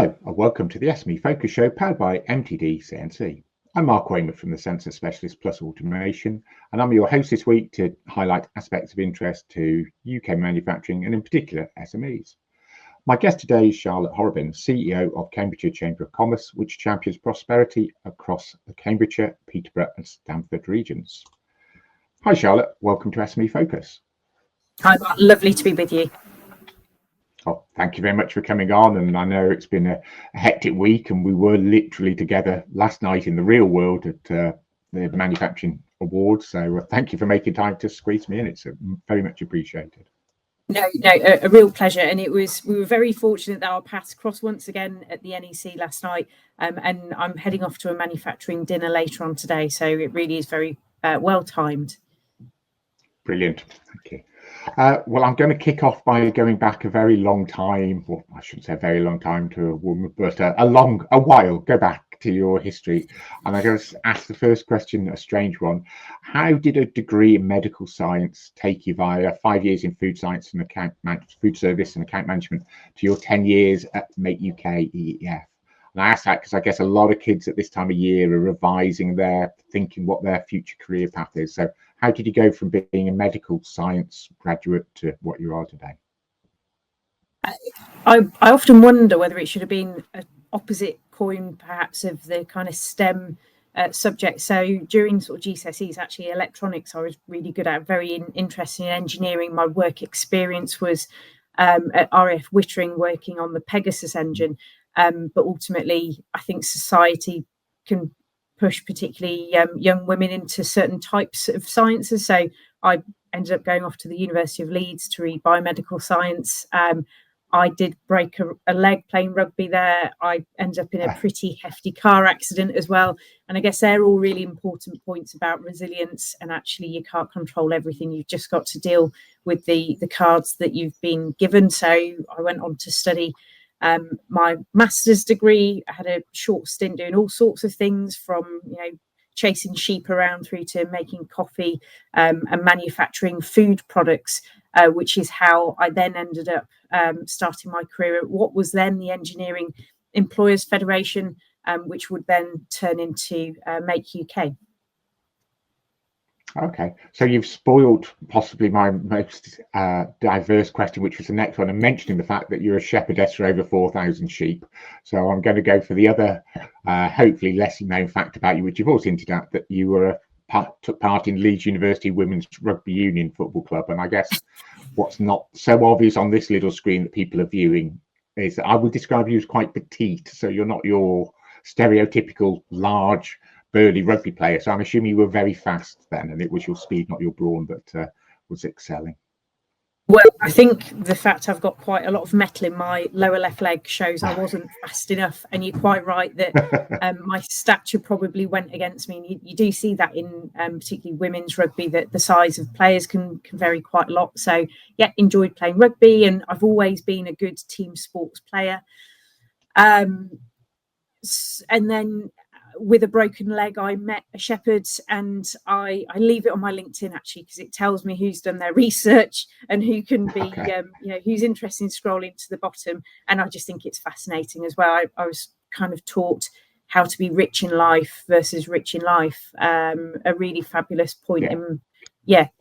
Hello and welcome to the SME Focus show powered by MTDCNC. I'm Mark Weymouth from the Sensor Specialist Plus Automation, and I'm your host this week to highlight aspects of interest to UK manufacturing and in particular SMEs. My guest today is Charlotte Horobin, CEO of Cambridgeshire Chamber of Commerce, which champions prosperity across the Cambridgeshire, Peterborough and Stamford regions. Hi Charlotte, welcome to SME Focus. Hi Mark, lovely to be with you. Oh, thank you very much for coming on, and I know it's been a hectic week, and we were literally together last night in the real world at the Manufacturing Awards, so thank you for making time to squeeze me in. It's very much appreciated. No, a real pleasure, and we were very fortunate that our paths crossed once again at the NEC last night, and I'm heading off to a manufacturing dinner later on today, so it really is very well timed. Brilliant, thank you. Well, I'm going to kick off by going back a very long time, well, I shouldn't say a very long time to a woman, but a while, go back to your history. And I'm going to ask the first question, a strange one. How did a degree in medical science take you via 5 years in food science and food service and account management to your 10 years at Make UK EEF? And I ask that because I guess a lot of kids at this time of year are revising thinking what their future career path is. So how did you go from being a medical science graduate to what you are today? I often wonder whether it should have been an opposite coin, perhaps, of the kind of STEM subject. So during sort of GCSEs, actually electronics I was really good at, very interested in engineering. My work experience was at RAF Wittering working on the Pegasus engine. But ultimately, I think society can push particularly young women into certain types of sciences. So I ended up going off to the University of Leeds to read biomedical science. I did break a leg playing rugby there. I ended up in a pretty hefty car accident as well. And I guess they're all really important points about resilience. And actually, you can't control everything. You've just got to deal with the cards that you've been given. So I went on to study my master's degree. I had a short stint doing all sorts of things, from chasing sheep around through to making coffee and manufacturing food products, which is how I then ended up starting my career at what was then the Engineering Employers Federation, which would then turn into Make UK. Okay, so you've spoiled possibly my most diverse question, which was the next one, and mentioning the fact that you're a shepherdess for over 4,000 sheep. So I'm going to go for the other, hopefully less known fact about you, which you've also hinted at, that you took part in Leeds University Women's Rugby Union Football Club. And I guess what's not so obvious on this little screen that people are viewing is that I would describe you as quite petite. So you're not your stereotypical large burly rugby player, so I'm assuming you were very fast then, and it was your speed, not your brawn, that was excelling. Well, I think the fact I've got quite a lot of metal in my lower left leg shows I wasn't fast enough, and you're quite right that my stature probably went against me. And you do see that in particularly women's rugby, that the size of players can vary quite a lot. So yeah, enjoyed playing rugby, and I've always been a good team sports player. And then with a broken leg, I met a shepherd, and I leave it on my LinkedIn actually, because it tells me who's done their research and who can be, who's interested in scrolling to the bottom. And I just think it's fascinating as well. I was kind of taught how to be rich in life versus rich in life. A really fabulous point in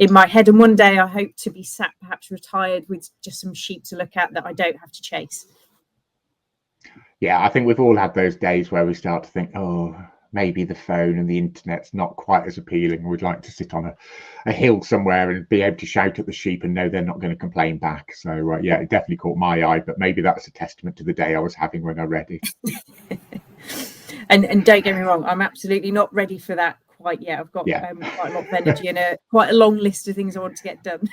my head. And one day I hope to be sat, perhaps retired, with just some sheep to look at that I don't have to chase. Yeah, I think we've all had those days where we start to think, oh, maybe the phone and the internet's not quite as appealing. We'd like to sit on a hill somewhere and be able to shout at the sheep and know they're not going to complain back. So yeah, it definitely caught my eye, but maybe that's a testament to the day I was having when I read it. and don't get me wrong, I'm absolutely not ready for that quite yet. I've got quite a lot of energy and quite a long list of things I want to get done.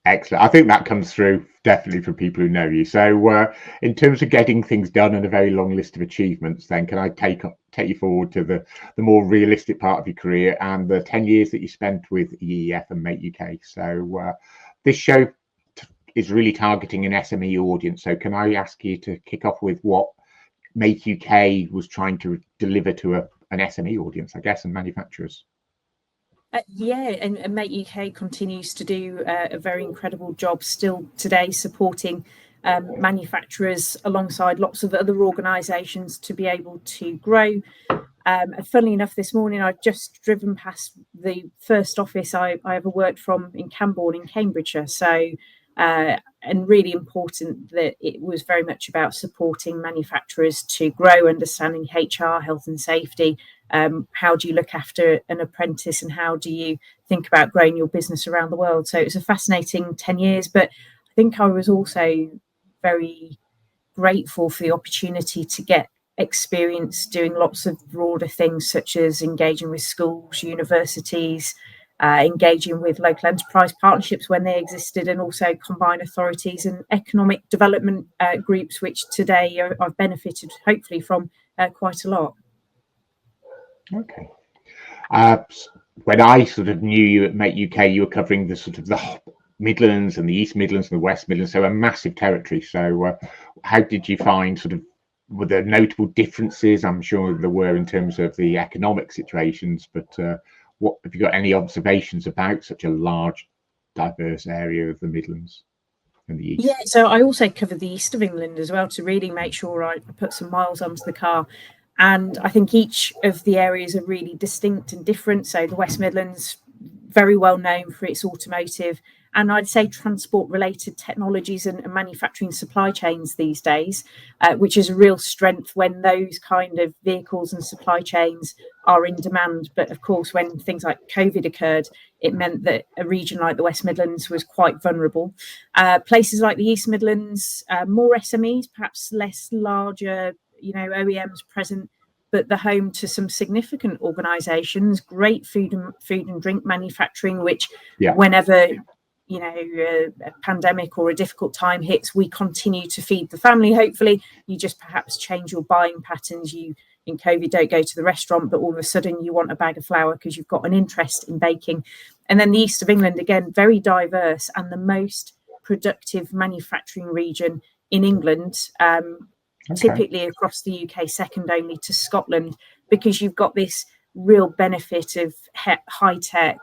Excellent. I think that comes through definitely from people who know you. So in terms of getting things done and a very long list of achievements, then can I take you forward to the more realistic part of your career and the 10 years that you spent with EEF and Make UK? So this show is really targeting an SME audience. So can I ask you to kick off with what Make UK was trying to deliver to an SME audience, I guess, and manufacturers? And Make UK continues to do a very incredible job still today, supporting manufacturers alongside lots of other organisations to be able to grow. And funnily enough, this morning I've just driven past the first office I ever worked from in Camborne in Cambridgeshire. So, and really important that it was very much about supporting manufacturers to grow, understanding HR, health and safety. How do you look after an apprentice, and how do you think about growing your business around the world? So it was a fascinating 10 years, but I think I was also very grateful for the opportunity to get experience doing lots of broader things, such as engaging with schools, universities, engaging with local enterprise partnerships when they existed, and also combined authorities and economic development groups, which today I've benefited hopefully from quite a lot. Okay. When I sort of knew you at Make UK, you were covering the sort of the Midlands and the East Midlands and the West Midlands, so a massive territory. So how did you find were there notable differences? I'm sure there were in terms of the economic situations, but what have you got any observations about such a large, diverse area of the Midlands and the East? Yeah, so I also covered the East of England as well to really make sure I put some miles onto the car. And I think each of the areas are really distinct and different. So the West Midlands, very well known for its automotive and I'd say transport related technologies and manufacturing supply chains these days, which is a real strength when those kind of vehicles and supply chains are in demand. But of course, when things like COVID occurred, it meant that a region like the West Midlands was quite vulnerable. Places like the East Midlands, more SMEs, perhaps less larger, OEMs present, but the home to some significant organisations, great food and drink manufacturing, which whenever a pandemic or a difficult time hits, we continue to feed the family. Hopefully, you just perhaps change your buying patterns. You in COVID don't go to the restaurant, but all of a sudden you want a bag of flour because you've got an interest in baking. And then the East of England, again, very diverse and the most productive manufacturing region in England. Typically across the UK, second only to Scotland, because you've got this real benefit of high-tech,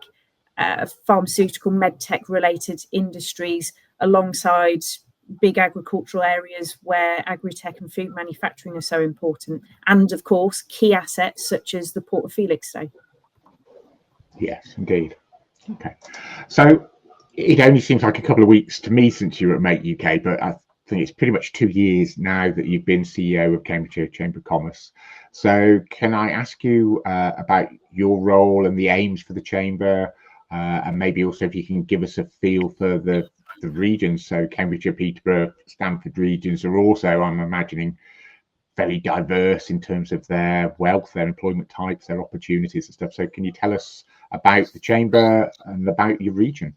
pharmaceutical, medtech related industries alongside big agricultural areas where agri-tech and food manufacturing are so important. And of course, key assets such as the Port of Felixstowe. Yes, indeed. Okay. So it only seems like a couple of weeks to me since you were at Make UK, but I think it's pretty much 2 years now that you've been CEO of Cambridgeshire Chamber of Commerce. So can I ask you about your role and the aims for the Chamber, and maybe also if you can give us a feel for the regions. So Cambridgeshire, Peterborough, Stamford regions are also, I'm imagining, very diverse in terms of their wealth, their employment types, their opportunities and stuff. So can you tell us about the Chamber and about your region?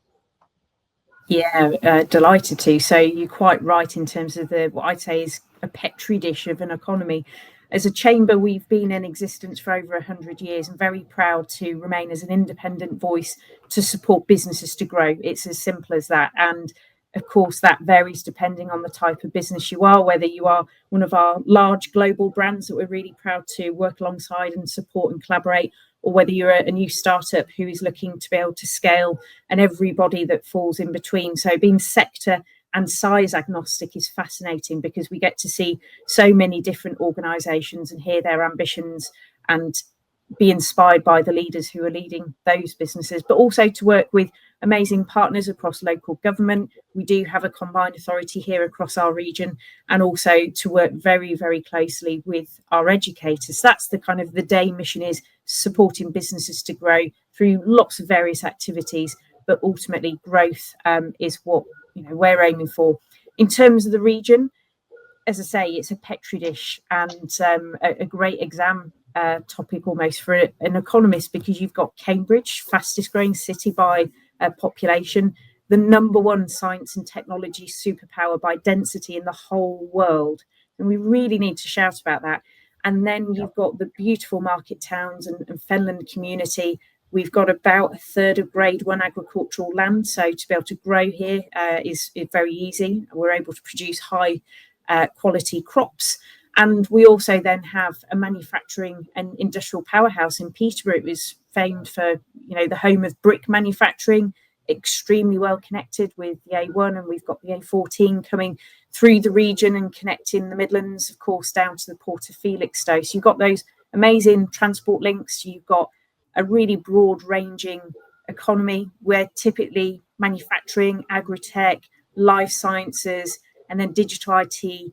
Yeah, delighted to. So you're quite right in terms of what I'd say is a petri dish of an economy. As a chamber, we've been in existence for over 100 years and very proud to remain as an independent voice to support businesses to grow. It's as simple as that. And of course, that varies depending on the type of business you are, whether you are one of our large global brands that we're really proud to work alongside and support and collaborate, or whether you're a new startup who is looking to be able to scale, and everybody that falls in between. So being sector and size agnostic is fascinating because we get to see so many different organisations and hear their ambitions and be inspired by the leaders who are leading those businesses, but also to work with amazing partners across local government. We do have a combined authority here across our region, and also to work very, very closely with our educators. That's the kind of the day mission, is supporting businesses to grow through lots of various activities, but ultimately growth is what we're aiming for. In terms of the region, as I say, it's a petri dish and a great exam topic almost for an economist, because you've got Cambridge, fastest growing city by population, the #1 science and technology superpower by density in the whole world. And we really need to shout about that. And then you've got the beautiful market towns and Fenland community. We've got about a third of grade 1 agricultural land. So to be able to grow here is very easy. We're able to produce high quality crops. And we also then have a manufacturing and industrial powerhouse in Peterborough. It was famed for, the home of brick manufacturing, extremely well connected with the A1, and we've got the A14 coming through the region and connecting the Midlands, of course, down to the Port of Felixstowe. So you've got those amazing transport links. You've got a really broad ranging economy where typically manufacturing, agri-tech, life sciences, and then digital IT,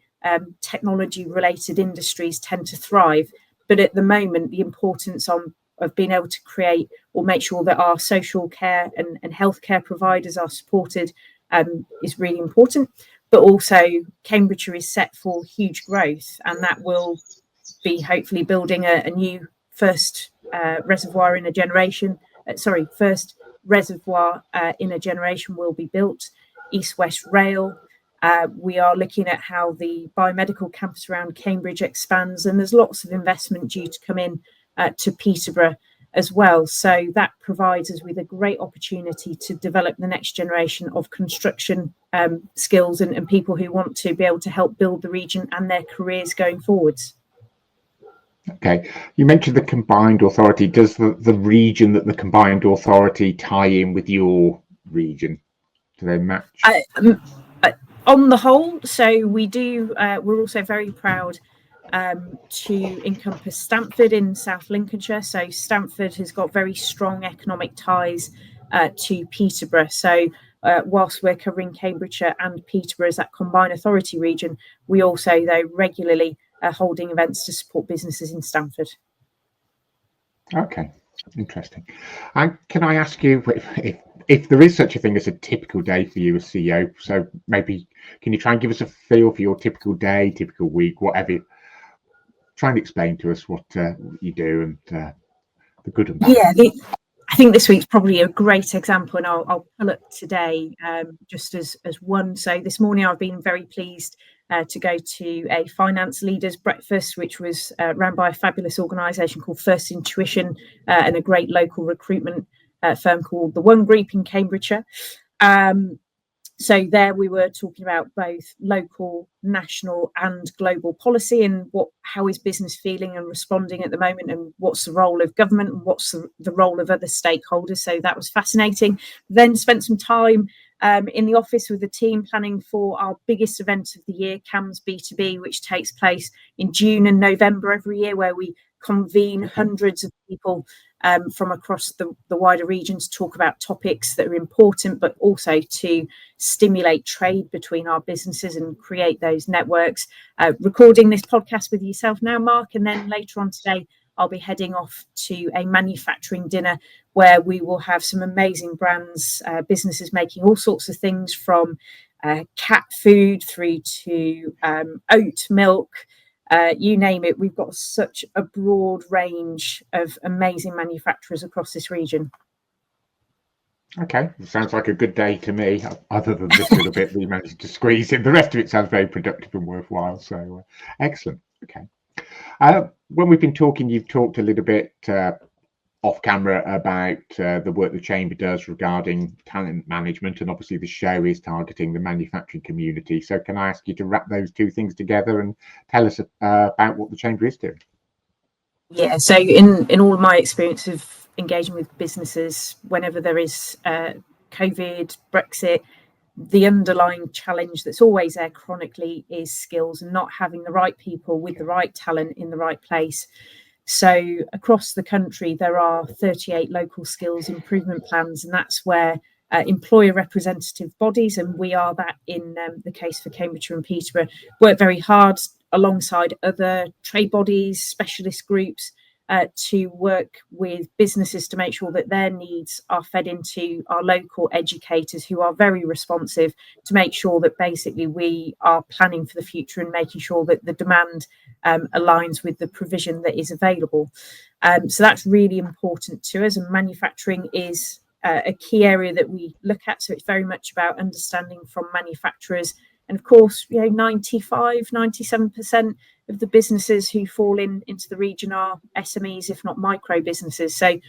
technology related industries tend to thrive. But at the moment, the importance of being able to create or make sure that our social care and healthcare providers are supported is really important. But also Cambridgeshire is set for huge growth, and that will be hopefully building a new first reservoir in a generation. First reservoir in a generation will be built. East-West Rail. We are looking at how the biomedical campus around Cambridge expands, and there's lots of investment due to come in to Peterborough as well. So that provides us with a great opportunity to develop the next generation of construction skills and people who want to be able to help build the region and their careers going forwards. Okay, you mentioned the combined authority. Does the region that the combined authority tie in with your region? Do they match? On the whole, so we do. We're also very proud to encompass Stamford in South Lincolnshire. So Stamford has got very strong economic ties to Peterborough. So whilst we're covering Cambridgeshire and Peterborough as that combined authority region, we also, though, regularly are holding events to support businesses in Stamford. Okay, interesting. And can I ask you if there is such a thing as a typical day for you as CEO? So maybe can you try and give us a feel for your typical day, typical week, whatever? Try and explain to us what you do and the good and bad. Yeah, I think this week's probably a great example, and I'll pull up today just as one. So this morning I've been very pleased to go to a finance leaders breakfast, which was run by a fabulous organisation called First Intuition and a great local recruitment firm called the One Group in Cambridgeshire. So there we were talking about both local, national and global policy, and how is business feeling and responding at the moment, and what's the role of government and what's the role of other stakeholders. So that was fascinating. Then spent some time in the office with the team planning for our biggest event of the year, CAMS B2B, which takes place in June and November every year, where we convene hundreds of people from across the wider region to talk about topics that are important, but also to stimulate trade between our businesses and create those networks. Recording this podcast with yourself now, Mark, and then later on today, I'll be heading off to a manufacturing dinner where we will have some amazing brands, businesses making all sorts of things from cat food through to oat milk. You name it, we've got such a broad range of amazing manufacturers across this region. Okay, it sounds like a good day to me, other than this little bit we managed to squeeze in. The rest of it sounds very productive and worthwhile, so excellent. Okay. When we've been talking, you've talked a little bit off camera about the work the Chamber does regarding talent management, and obviously the show is targeting the manufacturing community. So can I ask you to wrap those two things together and tell us about what the Chamber is doing? Yeah, so in all of my experience of engaging with businesses, whenever there is COVID, Brexit, the underlying challenge that's always there chronically is skills and not having the right people with the right talent in the right place. So across the country, there are 38 local skills improvement plans, and that's where employer representative bodies, and we are that in the case for Cambridgeshire and Peterborough, work very hard alongside other trade bodies, specialist groups, to work with businesses to make sure that their needs are fed into our local educators, who are very responsive, to make sure that basically we are planning for the future and making sure that the demand aligns with the provision that is available. So that's really important to us, and manufacturing is a key area that we look at. So it's very much about understanding from manufacturers. And of course, 97% of the businesses who fall into the region are SMEs, if not micro businesses. So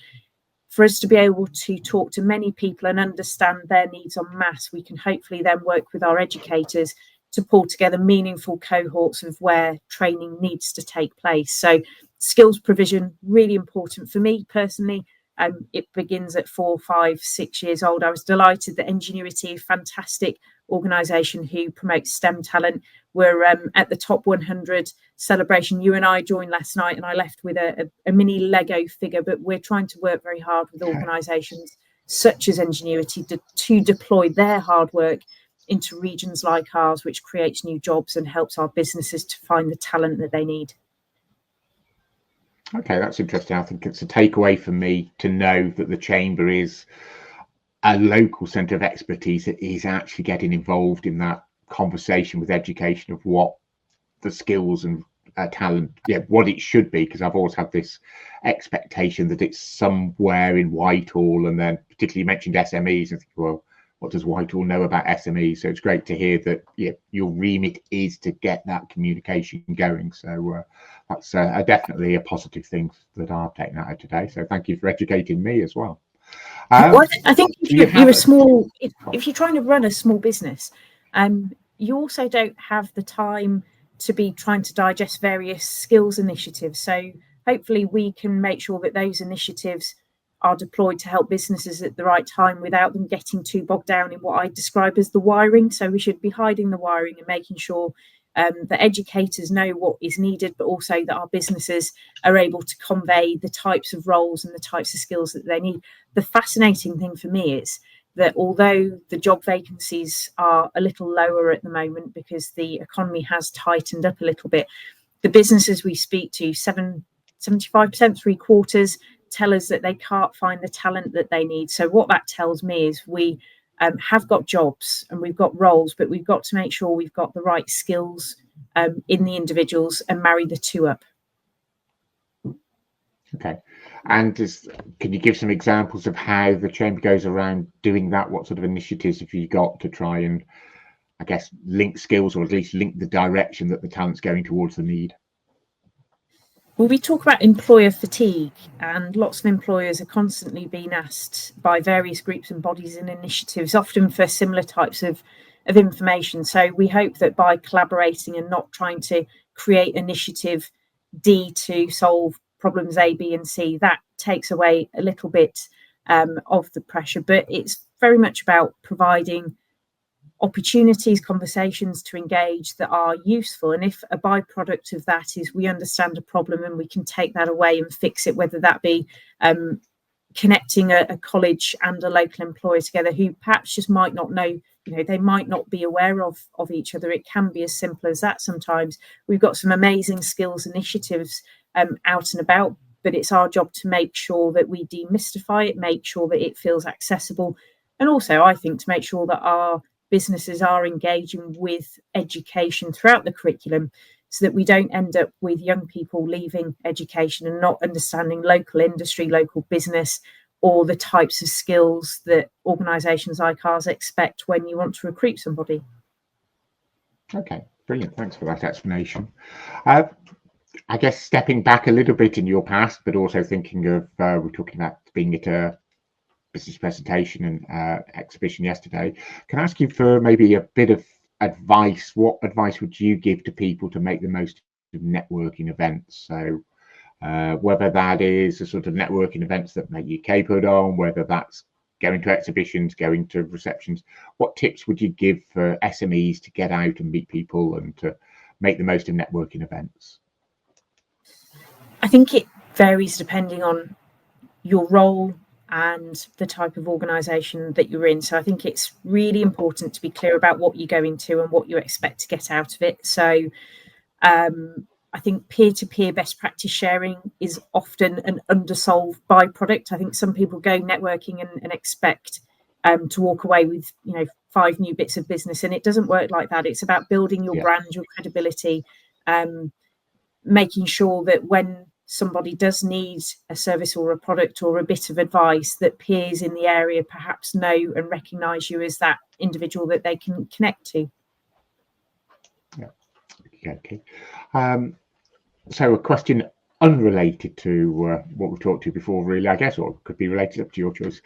for us to be able to talk to many people and understand their needs en masse, we can hopefully then work with our educators to pull together meaningful cohorts of where training needs to take place. So skills provision, really important for me personally, it begins at 4, 5, 6 years old. I was delighted that Ingenuity, a fantastic organisation who promotes STEM talent, were at the top 100 celebration. You and I joined last night, and I left with a mini Lego figure. But we're trying to work very hard with organisations such as Ingenuity to deploy their hard work into regions like ours, which creates new jobs and helps our businesses to find the talent that they need. Okay, that's interesting. I think it's a takeaway for me to know that the Chamber is a local centre of expertise that is actually getting involved in that conversation with education of what the skills and talent, what it should be, because I've always had this expectation that it's somewhere in Whitehall, and then particularly you mentioned SMEs, and think, well, what does Whitehall know about SMEs? So it's great to hear that your remit is to get that communication going. So that's definitely a positive thing that I've taken out of today. So thank you for educating me as well. Well, I think if you're a small, if you're trying to run a small business, you also don't have the time to be trying to digest various skills initiatives. So hopefully we can make sure that those initiatives are deployed to help businesses at the right time without them getting too bogged down in what I describe as the wiring. So we should be hiding the wiring and making sure that educators know what is needed, but also that our businesses are able to convey the types of roles and the types of skills that they need. The fascinating thing for me is that although the job vacancies are a little lower at the moment because the economy has tightened up a little bit, the businesses we speak to, 75%, 3/4, tell us that they can't find the talent that they need. So what that tells me is we have got jobs and we've got roles, but we've got to make sure we've got the right skills in the individuals and marry the two up. Okay. And can you give some examples of how the Chamber goes around doing that? What sort of initiatives have you got to try and, I guess, link skills, or at least link the direction that the talent's going towards the need? Well, we talk about employer fatigue, and lots of employers are constantly being asked by various groups and bodies and initiatives, often for similar types of information. So we hope that by collaborating and not trying to create initiative D to solve problems A, B, and C, that takes away a little bit of the pressure. But it's very much about providing opportunities, conversations to engage that are useful. And if a byproduct of that is we understand a problem and we can take that away and fix it, whether that be connecting a college and a local employer together who perhaps just might not know, they might not be aware of each other. It can be as simple as that sometimes. We've got some amazing skills initiatives out and about, but it's our job to make sure that we demystify it, make sure that it feels accessible, and also I think to make sure that our businesses are engaging with education throughout the curriculum, so that we don't end up with young people leaving education and not understanding local industry, local business, or the types of skills that organisations like ours expect when you want to recruit somebody. Okay, brilliant. Thanks for that explanation. I guess stepping back a little bit in your past, but also thinking of, we're talking about being at a business presentation and exhibition yesterday. Can I ask you for maybe a bit of advice? What advice would you give to people to make the most of networking events? So whether that is the sort of networking events that Make UK put on, whether that's going to exhibitions, going to receptions, what tips would you give for SMEs to get out and meet people and to make the most of networking events? I think it varies depending on your role and the type of organisation that you're in. So I think it's really important to be clear about what you go into and what you expect to get out of it. So I think peer-to-peer best practice sharing is often an undersolved byproduct. I think some people go networking and expect to walk away with 5 new bits of business, and it doesn't work like that. It's about building your brand, your credibility, making sure that when somebody does need a service or a product or a bit of advice, that peers in the area perhaps know and recognise you as that individual that they can connect to. Yeah. Okay. So a question unrelated to what we talked to before, really, I guess, or could be related, up to your choice.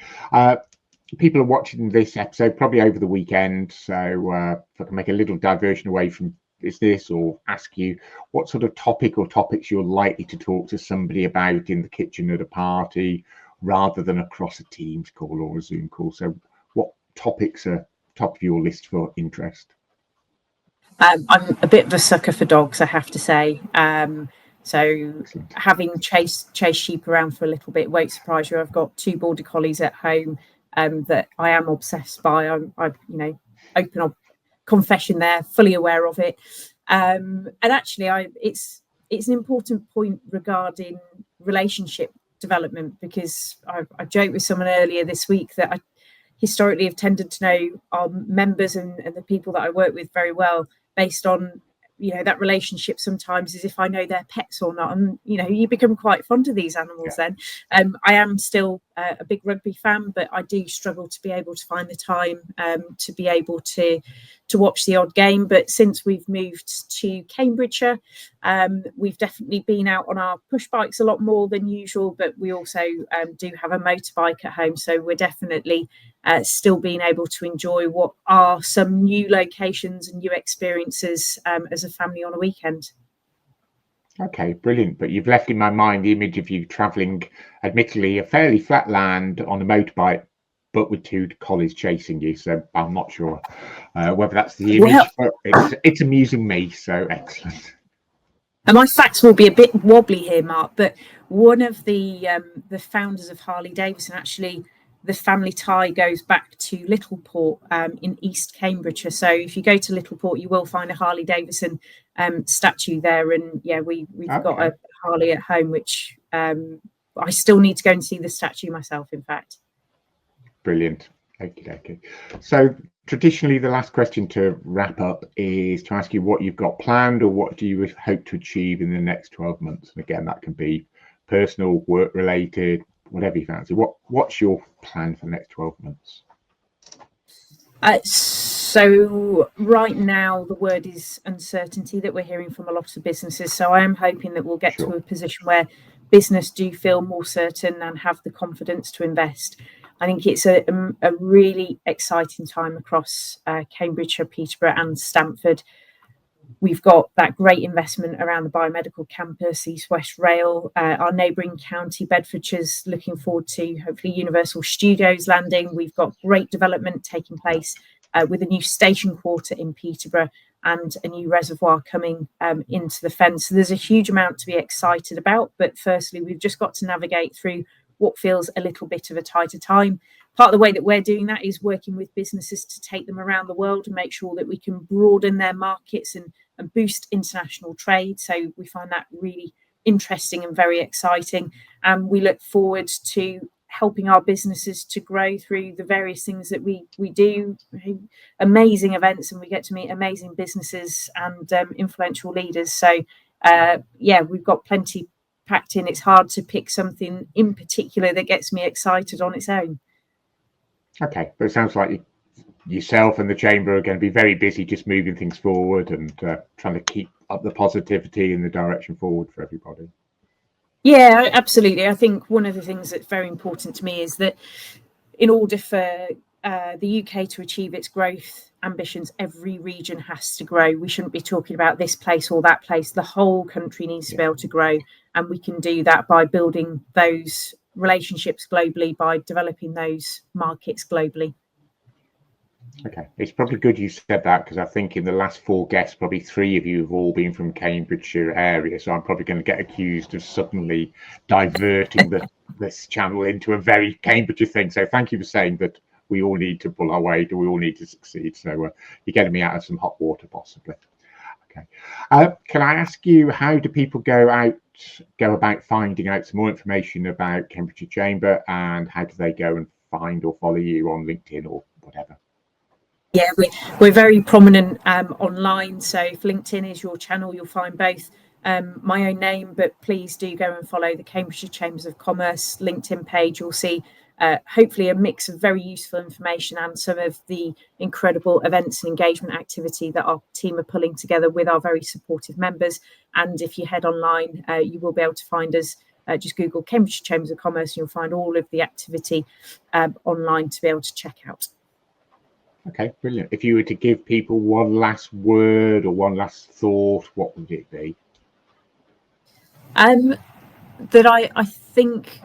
People are watching this episode probably over the weekend, so if I can make a little diversion away from business or ask you what sort of topic or topics you're likely to talk to somebody about in the kitchen at a party, rather than across a Teams call or a Zoom call. So what topics are top of your list for interest? I'm a bit of a sucker for dogs, I have to say. So Excellent. having chased sheep around for a little bit won't surprise you. I've got 2 border collies at home that I am obsessed by. I'm open up confession there, fully aware of it. And actually, it's an important point regarding relationship development, because I joked with someone earlier this week that I historically have tended to know our members and the people that I work with very well based on that relationship sometimes is if I know their pets or not, and you become quite fond of these animals. Yeah. Then I am still a big rugby fan, but I do struggle to be able to find the time to be able to watch the odd game. But since we've moved to Cambridgeshire, we've definitely been out on our push bikes a lot more than usual, but we also do have a motorbike at home, so we're definitely still being able to enjoy what are some new locations and new experiences as a family on a weekend. Okay, brilliant. But you've left in my mind the image of you travelling, admittedly, a fairly flat land on a motorbike, but with 2 collies chasing you. So I'm not sure whether that's the image, but it's amusing me. So excellent. And my facts will be a bit wobbly here, Mark, but one of the founders of Harley Davidson, actually, the family tie goes back to Littleport in East Cambridgeshire. So if you go to Littleport, you will find a Harley Davidson statue there. And yeah, we've got a Harley at home, which I still need to go and see the statue myself, in fact. Brilliant. Okay. So traditionally, the last question to wrap up is to ask you what you've got planned, or what do you hope to achieve in the next 12 months? And again, that can be personal, work related, whatever you fancy. What's your plan for the next 12 months? So right now, the word is uncertainty that we're hearing from a lot of businesses. So I am hoping that we'll get to a position where business do feel more certain and have the confidence to invest. I think it's a really exciting time across Cambridgeshire, Peterborough and Stamford. We've got that great investment around the biomedical campus, East West Rail. Our neighbouring county, Bedfordshire's looking forward to hopefully Universal Studios landing. We've got great development taking place with a new station quarter in Peterborough and a new reservoir coming into the Fen. So there's a huge amount to be excited about. But firstly, we've just got to navigate through what feels a little bit of a tighter time. Part of the way that we're doing that is working with businesses to take them around the world and make sure that we can broaden their markets and boost international trade. So we find that really interesting and very exciting. And we look forward to helping our businesses to grow through the various things that we do, amazing events, and we get to meet amazing businesses and influential leaders. So we've got plenty packed in. It's hard to pick something in particular that gets me excited on its own. Okay, but it sounds like yourself and the chamber are going to be very busy just moving things forward and trying to keep up the positivity and the direction forward for everybody. Yeah, absolutely. I think one of the things that's very important to me is that in order for the UK to achieve its growth ambitions, every region has to grow. We shouldn't be talking about this place or that place. The whole country needs to be able to grow, and we can do that by building those relationships globally, by developing those markets globally. Okay, it's probably good you said that, because I think in the last 4 guests, probably 3 of you have all been from Cambridgeshire area, so I'm probably going to get accused of suddenly diverting this channel into a very Cambridgeshire thing. So thank you for saying that we all need to pull our weight, or we all need to succeed. So you're getting me out of some hot water, possibly. Okay, can I ask you, how do people go about finding out some more information about Cambridgeshire Chamber, and how do they go and find or follow you on LinkedIn or whatever? Yeah, we're very prominent online. So if LinkedIn is your channel, you'll find both my own name, but please do go and follow the Cambridgeshire Chambers of Commerce LinkedIn page. You'll see hopefully a mix of very useful information and some of the incredible events and engagement activity that our team are pulling together with our very supportive members. And if you head online, you will be able to find us. Just Google Cambridgeshire Chambers of Commerce and you'll find all of the activity online to be able to check out. Okay, brilliant. If you were to give people one last word or one last thought, what would it be? That I think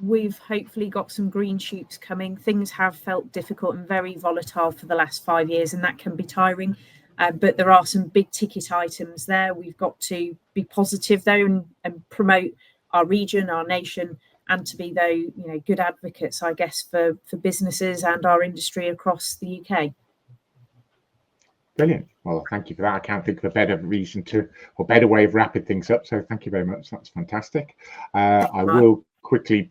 we've hopefully got some green shoots coming. Things have felt difficult and very volatile for the last 5 years, and that can be tiring. But there are some big ticket items there. We've got to be positive though, and promote our region, our nation, and to be good advocates, I guess, for businesses and our industry across the UK. Brilliant. Well, thank you for that. I can't think of a better reason or better way of wrapping things up. So thank you very much. That's fantastic. I will quickly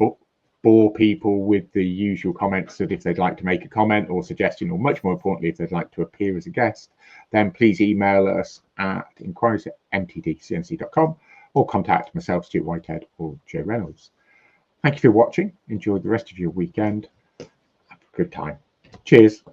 bore people with the usual comments that if they'd like to make a comment or suggestion, or much more importantly, if they'd like to appear as a guest, then please email us at inquiries@mtdcnc.com or contact myself, Stuart Whitehead, or Joe Reynolds. Thank you for watching. Enjoy the rest of your weekend. Have a good time. Cheers.